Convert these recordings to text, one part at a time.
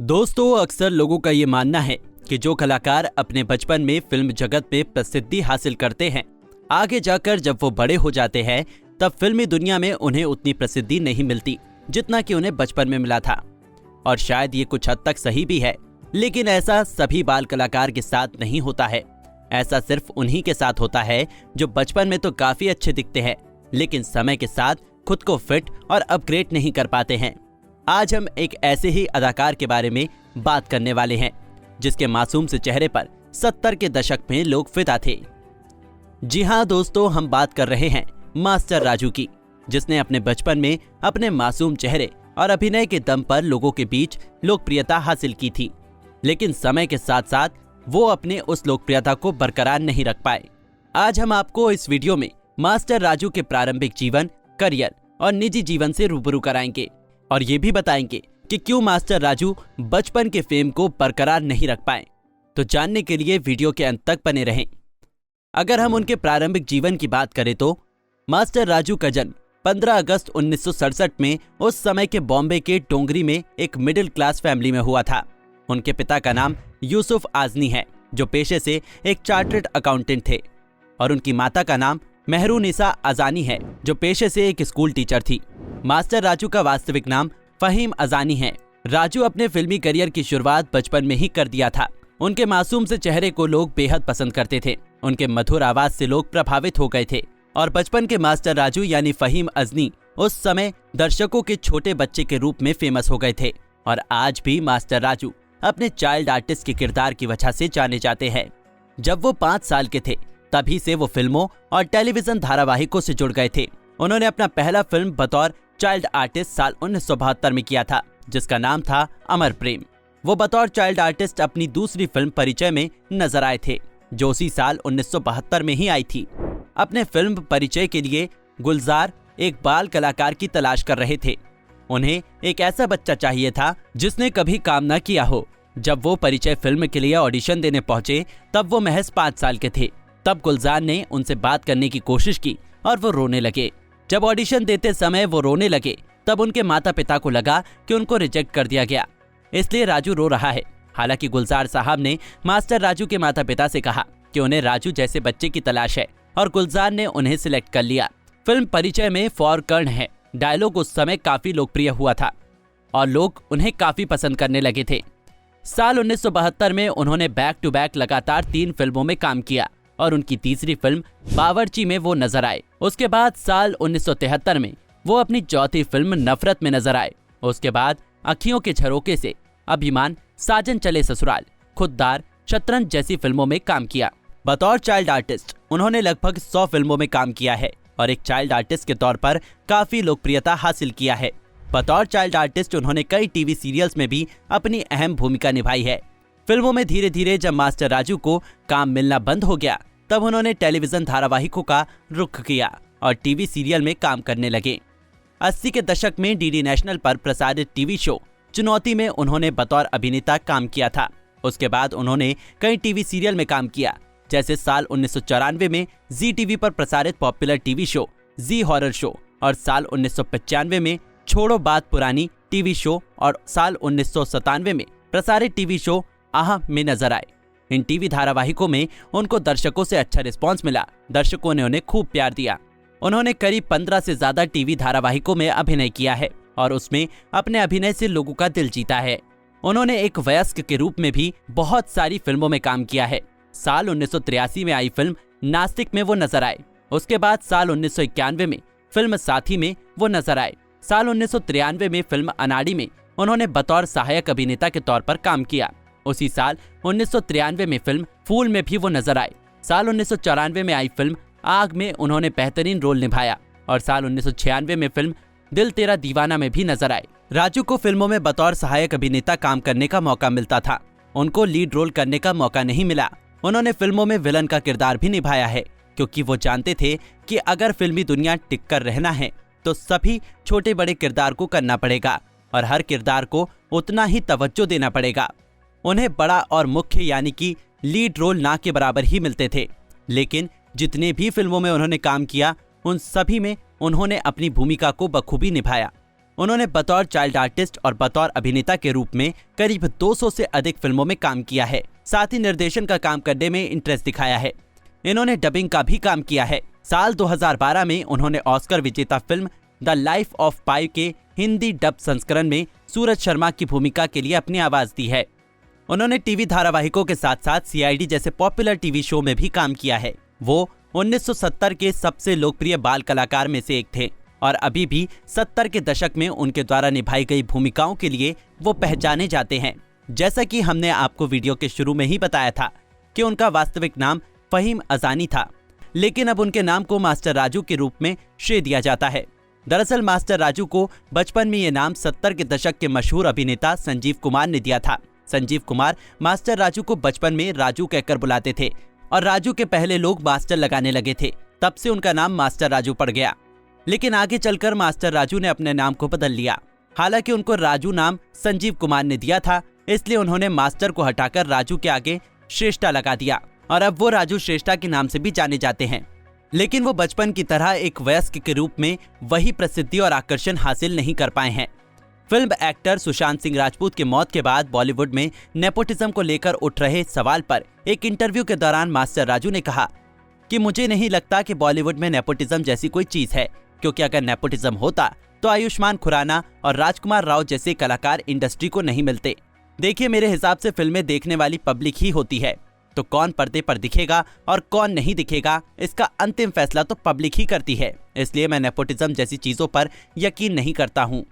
दोस्तों, अक्सर लोगों का ये मानना है कि जो कलाकार अपने बचपन में फिल्म जगत में प्रसिद्धि हासिल करते हैं, आगे जाकर जब वो बड़े हो जाते हैं तब फिल्मी दुनिया में उन्हें उतनी प्रसिद्धि नहीं मिलती जितना कि उन्हें बचपन में मिला था। और शायद ये कुछ हद तक सही भी है, लेकिन ऐसा सभी बाल कलाकार के साथ नहीं होता है। ऐसा सिर्फ उन्हीं के साथ होता है जो बचपन में तो काफी अच्छे दिखते हैं, लेकिन समय के साथ खुद को फिट और अपग्रेड नहीं कर पाते हैं। आज हम एक ऐसे ही अदाकार के बारे में बात करने वाले हैं जिसके मासूम से चेहरे पर 70 के दशक में लोग फिदा थे। जी हाँ दोस्तों, हम बात कर रहे हैं मास्टर राजू की, जिसने अपने बचपन में अपने मासूम चेहरे और अभिनय के दम पर लोगों के बीच लोकप्रियता हासिल की थी, लेकिन समय के साथ साथ वो अपने उस लोकप्रियता को बरकरार नहीं रख पाए। आज हम आपको इस वीडियो में मास्टर राजू के प्रारंभिक जीवन, करियर और निजी जीवन से रूबरू कराएंगे और ये भी बताएंगे कि क्यों मास्टर राजू बचपन के फेम को बरकरार नहीं रख पाए। तो जानने के लिए वीडियो के अंत तक बने रहें। अगर हम उनके प्रारंभिक जीवन की बात करें तो मास्टर राजू का जन्म 15 अगस्त 1967 में उस समय के बॉम्बे के टोंगरी में एक मिडिल क्लास फैमिली में हुआ था। उनके पिता का नाम यूसुफ आजनी है, जो पेशे से एक चार्टर्ड अकाउंटेंट थे, और उनकी माता का नाम मेहरुनिसा अजानी है, जो पेशे से एक स्कूल टीचर थी। मास्टर राजू का वास्तविक नाम फहीम अजानी है। राजू अपने फिल्मी करियर की शुरुआत बचपन में ही कर दिया था। उनके मासूम से चेहरे को लोग बेहद पसंद करते थे। उनके मधुर आवाज से लोग प्रभावित हो गए थे और बचपन के मास्टर राजू यानी फहीम अजनी उस समय दर्शकों के छोटे बच्चे के रूप में फेमस हो गए थे। और आज भी मास्टर राजू अपने चाइल्ड आर्टिस्ट के किरदार की वजह से जाने जाते हैं। जब वो 5 साल के थे तभी से वो फिल्मों और टेलीविजन धारावाहिकों से जुड़ गए थे। उन्होंने अपना पहला फिल्म बतौर चाइल्ड आर्टिस्ट साल 1972 में किया था, जिसका नाम था अमर प्रेम। वो बतौर चाइल्ड आर्टिस्ट अपनी दूसरी फिल्म परिचय में नजर आए थे, जो उसी साल 1972 में ही आई थी। अपने फिल्म परिचय के लिए गुलजार एक बाल कलाकार की तलाश कर रहे थे। उन्हें एक ऐसा बच्चा चाहिए था जिसने कभी काम न किया हो। जब वो परिचय फिल्म के लिए ऑडिशन देने पहुंचे तब वो महज 5 साल के थे। तब गुलजार ने उनसे बात करने की कोशिश की और वो रोने लगे। जब ऑडिशन देते समय वो रोने लगे तब उनके माता पिता को लगा कि उनको रिजेक्ट कर दिया गया, इसलिए राजू रो रहा है। हालांकि गुलजार साहब ने मास्टर राजू के माता पिता से कहा कि उन्हें राजू जैसे बच्चे की तलाश है और गुलजार ने उन्हें सिलेक्ट कर लिया। फिल्म परिचय में फॉर कर्ण है डायलॉग उस समय काफी लोकप्रिय हुआ था और लोग उन्हें काफी पसंद करने लगे थे। साल 1972 में उन्होंने बैक टू बैक लगातार 3 फिल्मों में काम किया और उनकी तीसरी फिल्म बावर्ची में वो नजर आए। उसके बाद साल 1973 में वो अपनी चौथी फिल्म नफरत में नजर आए। उसके बाद अखियों के झरोके से, अभिमान, साजन चले ससुराल, खुददार, शतरंज जैसी फिल्मों में काम किया। बतौर चाइल्ड आर्टिस्ट उन्होंने लगभग 100 फिल्मों में काम किया है और एक चाइल्ड आर्टिस्ट के तौर पर काफी लोकप्रियता हासिल किया है। बतौर चाइल्ड आर्टिस्ट उन्होंने कई टीवी सीरियल्स में भी अपनी अहम भूमिका निभाई है। फिल्मों में धीरे धीरे जब मास्टर राजू को काम मिलना बंद हो गया तब उन्होंने टेलीविजन धारावाहिकों का रुख किया और टीवी सीरियल में काम करने लगे। 80 के दशक में डीडी नेशनल पर प्रसारित टीवी शो चुनौती में उन्होंने बतौर अभिनेता काम किया था। उसके बाद उन्होंने कई टीवी सीरियल में काम किया, जैसे साल 1994 में जी टीवी पर प्रसारित पॉपुलर टीवी शो जी हॉरर शो और साल 1995 में छोड़ो बात पुरानी टीवी शो और साल 1997 में प्रसारित टीवी शो आह में नजर आए। इन टीवी धारावाहिकों में उनको दर्शकों से अच्छा रिस्पांस मिला। दर्शकों ने उन्हें खूब प्यार दिया। उन्होंने करीब 15 से ज्यादा टीवी धारावाहिकों में अभिनय किया है और उसमें अपने अभिनय से लोगों का दिल जीता है। उन्होंने एक वयस्क के रूप में भी बहुत सारी फिल्मों में काम किया है। साल 1983 में आई फिल्म नास्तिक में वो नजर आए। उसके बाद साल 1991 में फिल्म साथी में वो नजर आए। साल 1993 में फिल्म अनाड़ी में उन्होंने बतौर सहायक अभिनेता के तौर पर काम किया। उसी साल 1993 में फिल्म फूल में भी वो नजर आए। साल 1994 में आई फिल्म आग में उन्होंने बेहतरीन रोल निभाया और साल 1996 में फिल्म दिल तेरा दीवाना में भी नजर आए। राजू को फिल्मों में बतौर सहायक अभिनेता काम करने का मौका मिलता था, उनको लीड रोल करने का मौका नहीं मिला। उन्होंने फिल्मों में विलन का किरदार भी निभाया है, क्योंकि वो जानते थे कि अगर फिल्मी दुनिया टिक कर रहना है तो सभी छोटे बड़े किरदार को करना पड़ेगा और हर किरदार को उतना ही तवज्जो देना पड़ेगा। उन्हें बड़ा और मुख्य यानी कि लीड रोल ना के बराबर ही मिलते थे, लेकिन जितने भी फिल्मों में उन्होंने काम किया उन सभी में उन्होंने अपनी भूमिका को बखूबी निभाया। उन्होंने बतौर चाइल्ड आर्टिस्ट और बतौर अभिनेता के रूप में करीब 200 से अधिक फिल्मों में काम किया है। साथ ही निर्देशन का काम करने में इंटरेस्ट दिखाया है। इन्होंने डबिंग का भी काम किया है। साल 2012 में उन्होंने ऑस्कर विजेता फिल्म द लाइफ ऑफ पाई के हिंदी डब संस्करण में सूरज शर्मा की भूमिका के लिए अपनी आवाज दी है। उन्होंने टीवी धारावाहिकों के साथ साथ सीआईडी जैसे पॉपुलर टीवी शो में भी काम किया है। वो 1970 के सबसे लोकप्रिय बाल कलाकार में से एक थे और अभी भी 70 के दशक में उनके द्वारा निभाई गई भूमिकाओं के लिए वो पहचाने जाते हैं। जैसा कि हमने आपको वीडियो के शुरू में ही बताया था कि उनका वास्तविक नाम फहीम अजानी था, लेकिन अब उनके नाम को मास्टर राजू के रूप में श्रेय दिया जाता है। दरअसल मास्टर राजू को बचपन में ये नाम 70 के दशक के मशहूर अभिनेता संजीव कुमार ने दिया था। संजीव कुमार मास्टर राजू को बचपन में राजू कहकर बुलाते थे और राजू के पहले लोग मास्टर लगाने लगे थे, तब से उनका नाम मास्टर राजू पड़ गया। लेकिन आगे चलकर मास्टर राजू ने अपने नाम को बदल लिया। हालांकि उनको राजू नाम संजीव कुमार ने दिया था, इसलिए उन्होंने मास्टर को हटाकर राजू के आगे श्रेष्ठा लगा दिया और अब वो राजू श्रेष्ठा के नाम से भी जाने जाते हैं। लेकिन वो बचपन की तरह एक वयस्क के रूप में वही प्रसिद्धि और आकर्षण हासिल नहीं कर पाए हैं। फिल्म एक्टर सुशांत सिंह राजपूत की मौत के बाद बॉलीवुड में नेपोटिज्म को लेकर उठ रहे सवाल पर एक इंटरव्यू के दौरान मास्टर राजू ने कहा कि मुझे नहीं लगता कि बॉलीवुड में नेपोटिज्म जैसी कोई चीज है, क्योंकि अगर नेपोटिज्म होता तो आयुष्मान खुराना और राजकुमार राव जैसे कलाकार इंडस्ट्री को नहीं मिलते। देखिए, मेरे हिसाब से फिल्में देखने वाली पब्लिक ही होती है, तो कौन पर्दे पर दिखेगा और कौन नहीं दिखेगा, इसका अंतिम फैसला तो पब्लिक ही करती है। इसलिए मैं नेपोटिज्म जैसी चीजों पर यकीन नहीं करता हूँ।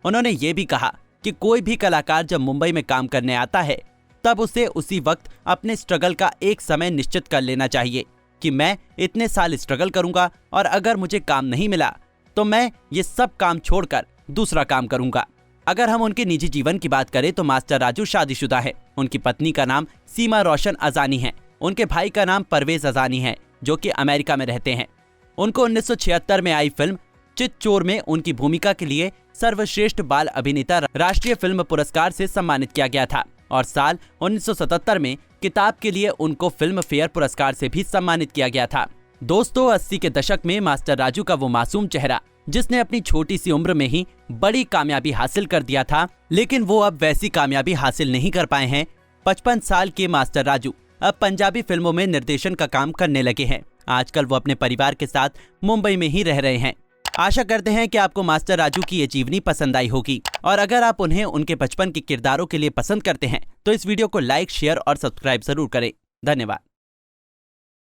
उन्होंने ये भी कहा कि कोई भी कलाकार जब मुंबई में काम करने आता है तब उसे उसी वक्त अपने स्ट्रगल का एक समय निश्चित कर लेना चाहिए कि मैं इतने साल स्ट्रगल करूंगा और अगर मुझे काम नहीं मिला तो मैं ये सब काम छोड़कर दूसरा काम करूंगा। अगर हम उनके निजी जीवन की बात करें तो मास्टर राजू शादीशुदा है। उनकी पत्नी का नाम सीमा रोशन अजानी है। उनके भाई का नाम परवेज अजानी है, जो कि अमेरिका में रहते हैं। उनको 1976 में आई फिल्म चित चोर में उनकी भूमिका के लिए सर्वश्रेष्ठ बाल अभिनेता राष्ट्रीय फिल्म पुरस्कार से सम्मानित किया गया था और साल 1977 में किताब के लिए उनको फिल्म फेयर पुरस्कार से भी सम्मानित किया गया था। दोस्तों, 80 के दशक में मास्टर राजू का वो मासूम चेहरा जिसने अपनी छोटी सी उम्र में ही बड़ी कामयाबी हासिल कर दिया था, लेकिन वो अब वैसी कामयाबी हासिल नहीं कर पाए हैं। 55 साल के मास्टर राजू अब पंजाबी फिल्मों में निर्देशन का काम करने लगे हैं। आजकल वो अपने परिवार के साथ मुंबई में ही रह रहे हैं। आशा करते हैं कि आपको मास्टर राजू की ये जीवनी पसंद आई होगी और अगर आप उन्हें उनके बचपन के किरदारों के लिए पसंद करते हैं तो इस वीडियो को लाइक, शेयर और सब्सक्राइब जरूर करें। धन्यवाद।